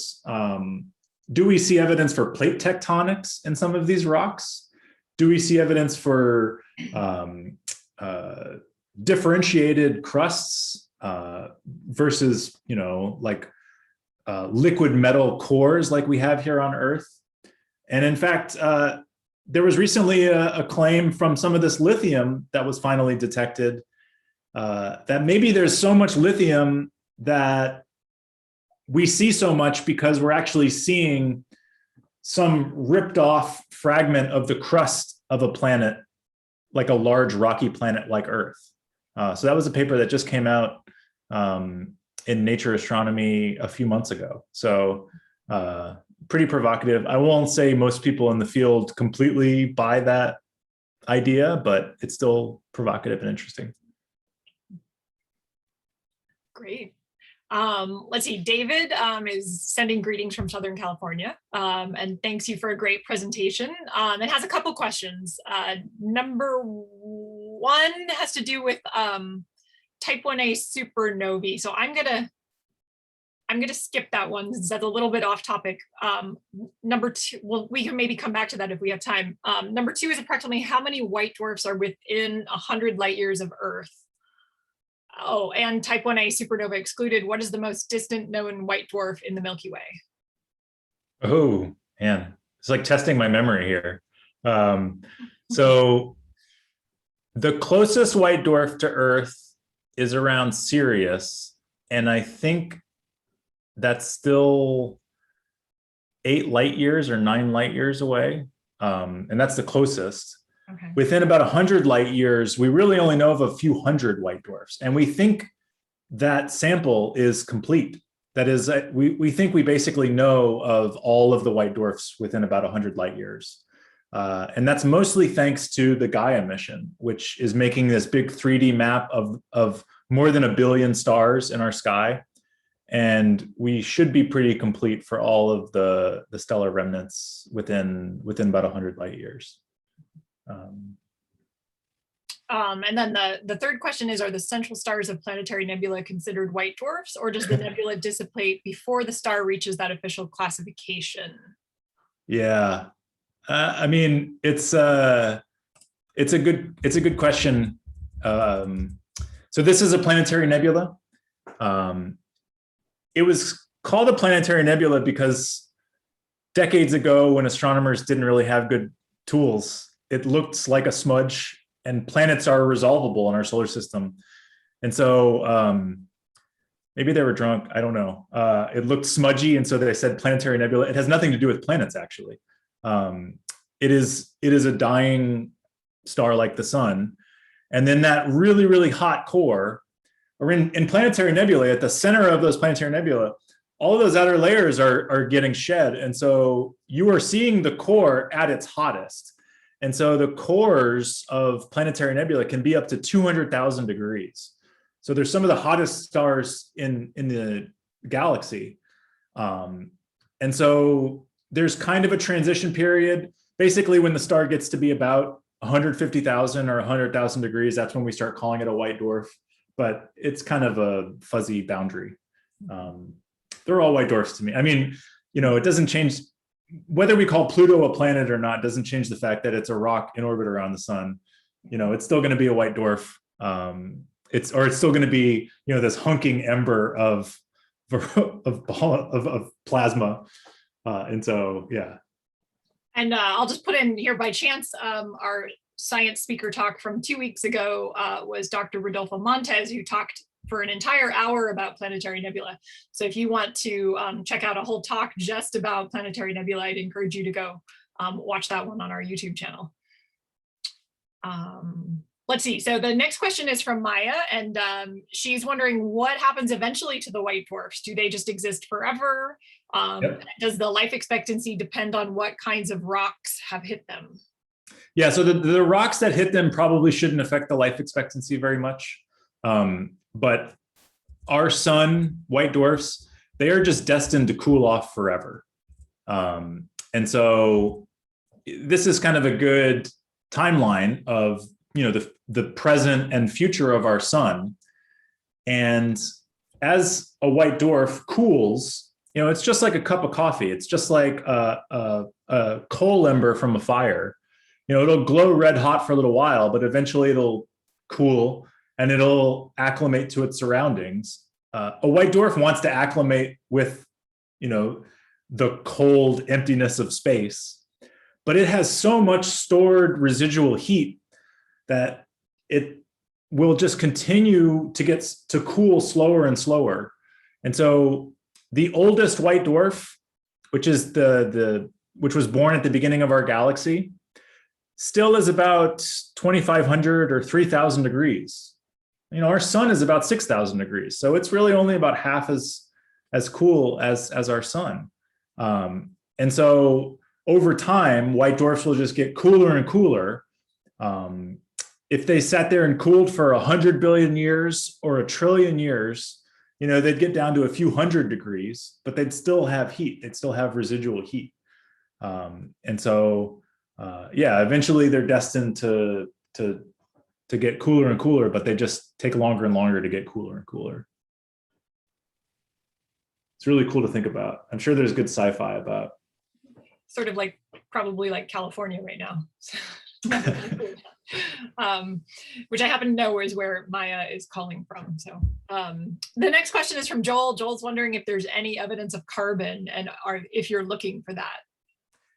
do we see evidence for plate tectonics in some of these rocks? Do we see evidence for differentiated crusts versus, like liquid metal cores like we have here on Earth? And in fact, there was recently a claim from some of this lithium that was finally detected that maybe there's so much lithium that we see so much because we're actually seeing some ripped off fragment of the crust of a planet, like a large rocky planet like Earth. So that was a paper that just came out in Nature Astronomy a few months ago. So pretty provocative. I won't say most people in the field completely buy that idea, but it's still provocative and interesting. Great. Let's see, David is sending greetings from Southern California and thanks you for a great presentation. It has a couple questions. Number 1 has to do with type 1a supernovae. So I'm gonna skip that one since that's a little bit off topic. Number 2, well, we can maybe come back to that if we have time. Number 2 is approximately how many white dwarfs are within 100 light years of Earth? Oh, and type 1a supernova excluded, what is the most distant known white dwarf in the Milky Way? Oh, man, it's like testing my memory here. So the closest white dwarf to Earth is around Sirius, and I think that's still 8 light years or 9 light years away, and that's the closest. Okay. Within about 100 light years, we really only know of a few hundred white dwarfs, and we think that sample is complete. That is, we think we basically know of all of the white dwarfs within about 100 light years. And that's mostly thanks to the Gaia mission, which is making this big 3D map of more than 1 billion stars in our sky. And we should be pretty complete for all of the stellar remnants within about 100 light years. And then the third question is, are the central stars of Planetary Nebula considered white dwarfs, or does the nebula dissipate before the star reaches that official classification? Yeah, I mean, it's a good question. So this is a planetary nebula. It was called a planetary nebula because decades ago, when astronomers didn't really have good tools, it looked like a smudge, and planets are resolvable in our solar system. And so Maybe they were drunk. I don't know. It looked smudgy, and so they said Planetary Nebula. It has nothing to do with planets, actually. It is a dying star like the sun. And then that really, really hot core, or in Planetary Nebula, at the center of those Planetary Nebula, all of those outer layers are getting shed. And so you are seeing the core at its hottest. And so the cores of Planetary Nebula can be up to 200,000 degrees. So there's some of the hottest stars in the galaxy. And so there's kind of a transition period. Basically, when the star gets to be about 150,000 or 100,000 degrees, that's when we start calling it a white dwarf. But it's kind of a fuzzy boundary. They're all white dwarfs to me. I mean, it doesn't change whether we call Pluto a planet or not. Doesn't change the fact that it's a rock in orbit around the sun. It's still going to be a white dwarf. It's still going to be this hunking ember of plasma. And so yeah. And I'll just put in here by chance, our science speaker talk from 2 weeks ago was Dr. Rodolfo Montes, who talked for an entire hour about Planetary Nebula. So if you want to check out a whole talk just about Planetary Nebula, I'd encourage you to go watch that one on our YouTube channel. Let's see. So the next question is from Maya, and she's wondering what happens eventually to the white dwarfs. Do they just exist forever? Yep. Does the life expectancy depend on what kinds of rocks have hit them? Yeah, so the rocks that hit them probably shouldn't affect the life expectancy very much. But our sun, white dwarfs, they are just destined to cool off forever. And so this is kind of a good timeline of the present and future of our sun. And as a white dwarf cools, it's just like a cup of coffee. It's just like a coal ember from a fire. It'll glow red hot for a little while, but eventually it'll cool and it'll acclimate to its surroundings. A white dwarf wants to acclimate with, the cold emptiness of space, but it has so much stored residual heat that it will just continue to cool slower and slower. And so the oldest white dwarf, which is which was born at the beginning of our galaxy, still is about 2,500 or 3,000 degrees. Our sun is about 6,000 degrees. So it's really only about half as cool as our sun. And so over time, white dwarfs will just get cooler and cooler. If they sat there and cooled for 100 billion years or 1 trillion years, they'd get down to a few hundred degrees, but they'd still have heat. They'd still have residual heat. And so, eventually they're destined to get cooler and cooler, but they just take longer and longer to get cooler and cooler. It's really cool to think about. I'm sure there's good sci-fi about. Sort of probably like California right now. Which I happen to know is where Maya is calling from. So the next question is from Joel. Joel's wondering if there's any evidence of carbon and if you're looking for that.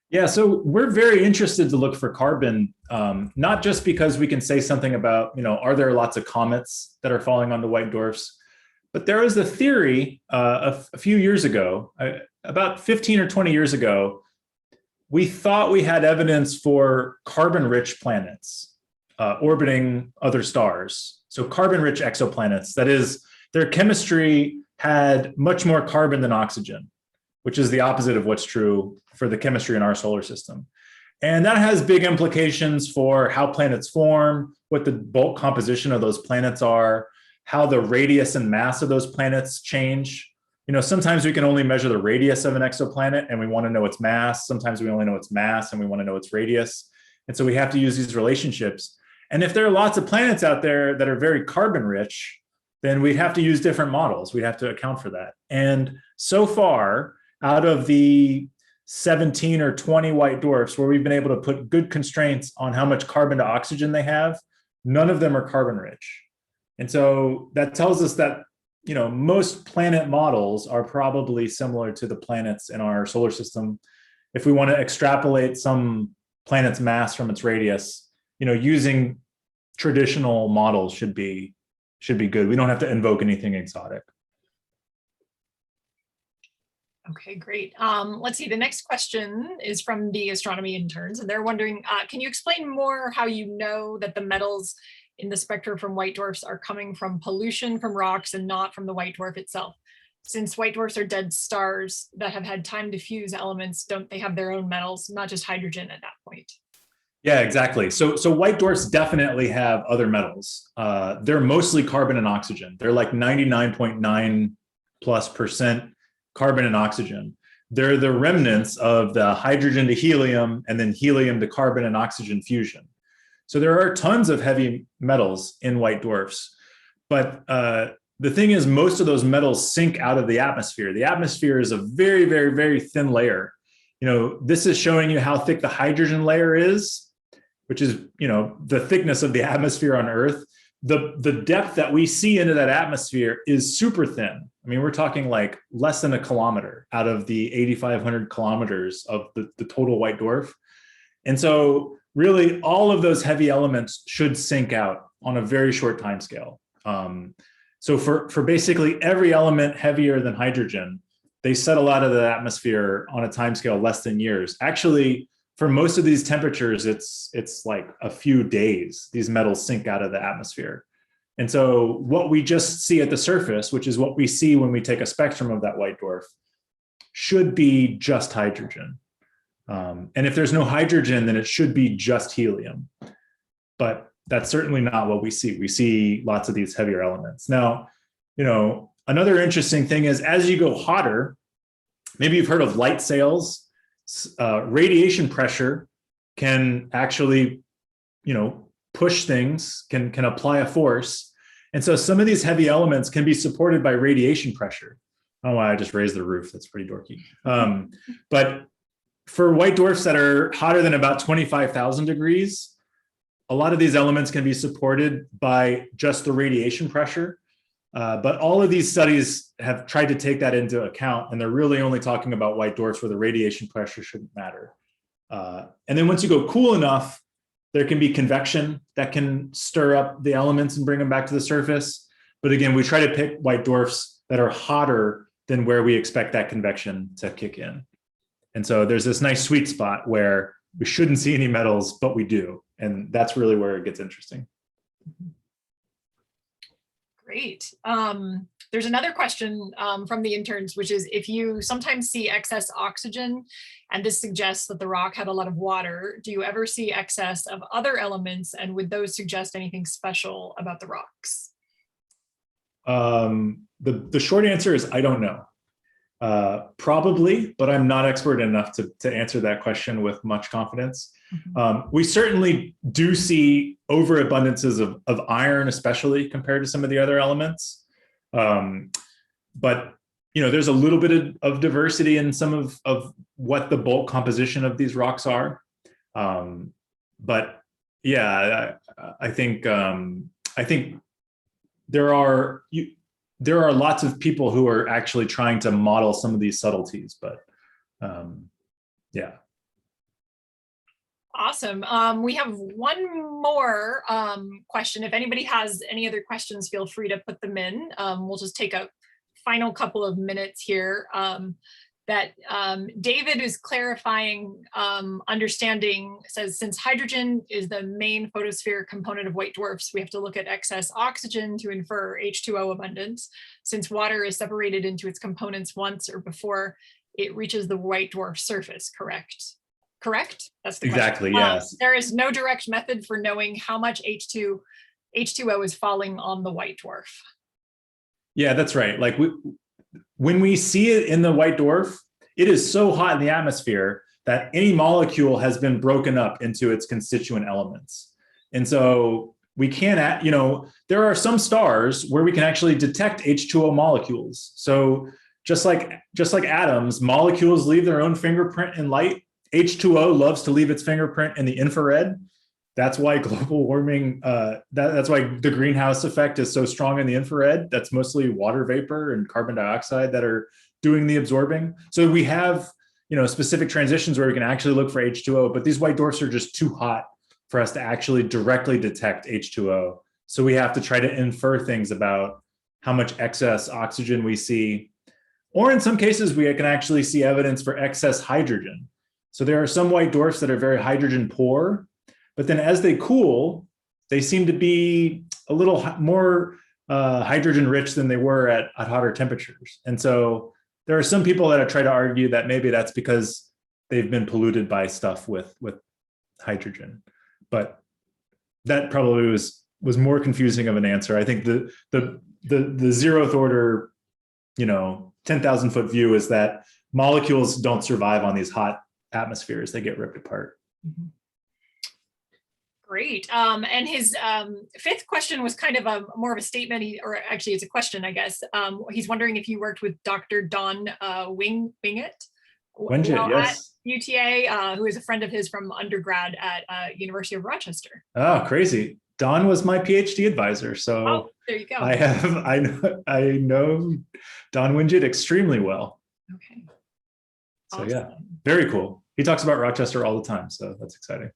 Yeah, so we're very interested to look for carbon, not just because we can say something about, are there lots of comets that are falling onto white dwarfs? But there was a theory a few years ago, about 15 or 20 years ago, we thought we had evidence for carbon-rich planets orbiting other stars. So carbon-rich exoplanets, that is, their chemistry had much more carbon than oxygen, which is the opposite of what's true for the chemistry in our solar system. And that has big implications for how planets form, what the bulk composition of those planets are, how the radius and mass of those planets change. Sometimes we can only measure the radius of an exoplanet and we want to know its mass. Sometimes we only know its mass and we want to know its radius. And so we have to use these relationships. And if there are lots of planets out there that are very carbon rich, then we'd have to use different models. We'd have to account for that. And so far, out of the 17 or 20 white dwarfs where we've been able to put good constraints on how much carbon to oxygen they have, none of them are carbon rich. And so that tells us that most planet models are probably similar to the planets in our solar system. If we want to extrapolate some planet's mass from its radius, using traditional models should be good. We don't have to invoke anything exotic. Okay, great. Let's see, the next question is from the astronomy interns, and they're wondering, can you explain more how you know that the metals in the spectra from white dwarfs are coming from pollution from rocks and not from the white dwarf itself? Since white dwarfs are dead stars that have had time to fuse elements, don't they have their own metals, not just hydrogen at that point? Yeah, exactly. So white dwarfs definitely have other metals. They're mostly carbon and oxygen. They're like 99.9+% carbon and oxygen. They're the remnants of the hydrogen to helium and then helium to carbon and oxygen fusion. So there are tons of heavy metals in white dwarfs. But the thing is, most of those metals sink out of the atmosphere. The atmosphere is a very, very, very thin layer. This is showing you how thick the hydrogen layer is, which is, the thickness of the atmosphere on Earth. The depth that we see into that atmosphere is super thin. I mean, we're talking like less than a kilometer out of the 8,500 kilometers of the total white dwarf. And so really all of those heavy elements should sink out on a very short time scale. So for basically every element heavier than hydrogen, they settle out of the atmosphere on a time scale less than years. Actually, for most of these temperatures, it's like a few days, these metals sink out of the atmosphere. And so what we just see at the surface, which is what we see when we take a spectrum of that white dwarf, should be just hydrogen. And if there's no hydrogen, then it should be just helium. But that's certainly not what we see. We see lots of these heavier elements. Now, another interesting thing is as you go hotter, maybe you've heard of light sails. Radiation pressure can actually, push things, can apply a force. And so some of these heavy elements can be supported by radiation pressure. I don't know why I just raised the roof. That's pretty dorky. But for white dwarfs that are hotter than about 25,000 degrees, a lot of these elements can be supported by just the radiation pressure. But all of these studies have tried to take that into account, and they're really only talking about white dwarfs where the radiation pressure shouldn't matter. And then once you go cool enough, there can be convection that can stir up the elements and bring them back to the surface. But again, we try to pick white dwarfs that are hotter than where we expect that convection to kick in. And so there's this nice sweet spot where we shouldn't see any metals, but we do. And that's really where it gets interesting. Great. There's another question from the interns, which is if you sometimes see excess oxygen, and this suggests that the rock had a lot of water, do you ever see excess of other elements, and would those suggest anything special about the rocks? The short answer is I don't know. Probably, but I'm not expert enough to answer that question with much confidence. We certainly do see overabundances of iron, especially compared to some of the other elements. But there's a little bit of diversity in some of what the bulk composition of these rocks are. But yeah, I think there are lots of people who are actually trying to model some of these subtleties, but yeah. Awesome. We have one more question. If anybody has any other questions, feel free to put them in. We'll just take a final couple of minutes here. That David is clarifying understanding, says, since hydrogen is the main photosphere component of white dwarfs, we have to look at excess oxygen to infer H2O abundance, since water is separated into its components once or before it reaches the white dwarf surface, correct? Correct? That's the exactly, question. Yes. There is no direct method for knowing how much H2O is falling on the white dwarf. Yeah, that's right. Like when we see it in the white dwarf, it is so hot in the atmosphere that any molecule has been broken up into its constituent elements. And so we can't, there are some stars where we can actually detect H2O molecules. So just like atoms, molecules leave their own fingerprint in light. H2O loves to leave its fingerprint in the infrared. That's why global warming, that's why the greenhouse effect is so strong in the infrared. That's mostly water vapor and carbon dioxide that are doing the absorbing. So we have, specific transitions where we can actually look for H2O, but these white dwarfs are just too hot for us to actually directly detect H2O. So we have to try to infer things about how much excess oxygen we see. Or in some cases, we can actually see evidence for excess hydrogen. So there are some white dwarfs that are very hydrogen poor, but then as they cool, they seem to be a little more hydrogen rich than they were at hotter temperatures. And so there are some people that have tried to argue that maybe that's because they've been polluted by stuff with hydrogen. But that probably was more confusing of an answer. I think the zeroth order, 10,000 foot view is that molecules don't survive on these hot atmospheres. They get ripped apart. Mm-hmm. Great. And his fifth question was kind of more of a statement, or actually it's a question, I guess. He's wondering if you worked with Dr. Don Wingett yes. At UTA, who is a friend of his from undergrad at University of Rochester. Oh, crazy. Don was my PhD advisor. So there you go. I know Don Wingett extremely well. Okay. So awesome. Yeah, very cool. He talks about Rochester all the time. So that's exciting.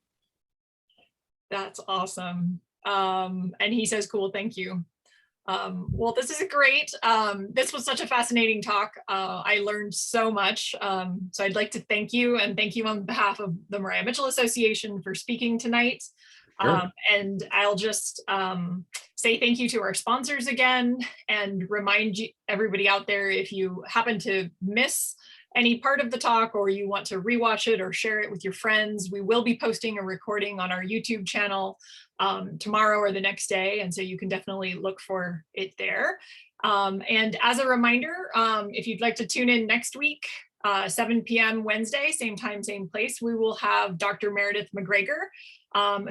That's awesome. And he says, cool, thank you. Well, this is great. This was such a fascinating talk. I learned so much. So I'd like to thank you, and thank you on behalf of the Mariah Mitchell Association for speaking tonight. Sure. And I'll just say thank you to our sponsors again, and remind everybody out there, if you happen to miss any part of the talk, or you want to rewatch it or share it with your friends, we will be posting a recording on our YouTube channel tomorrow or the next day. And so you can definitely look for it there. And as a reminder, if you'd like to tune in next week, 7 p.m. Wednesday, same time, same place, we will have Dr. Meredith McGregor,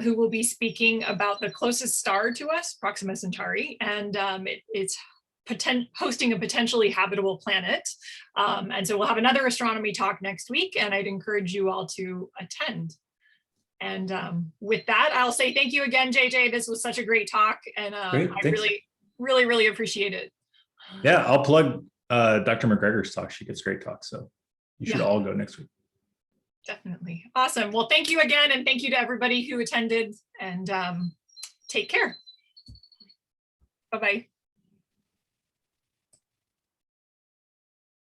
who will be speaking about the closest star to us, Proxima Centauri, and it's hosting a potentially habitable planet. And so we'll have another astronomy talk next week, and I'd encourage you all to attend. And with that, I'll say thank you again, JJ. This was such a great talk, and I really appreciate it. Yeah, I'll plug Dr. McGregor's talk. She gives great talks, so you should all go next week. Definitely. Awesome. Well, thank you again, and thank you to everybody who attended, and take care. Bye-bye.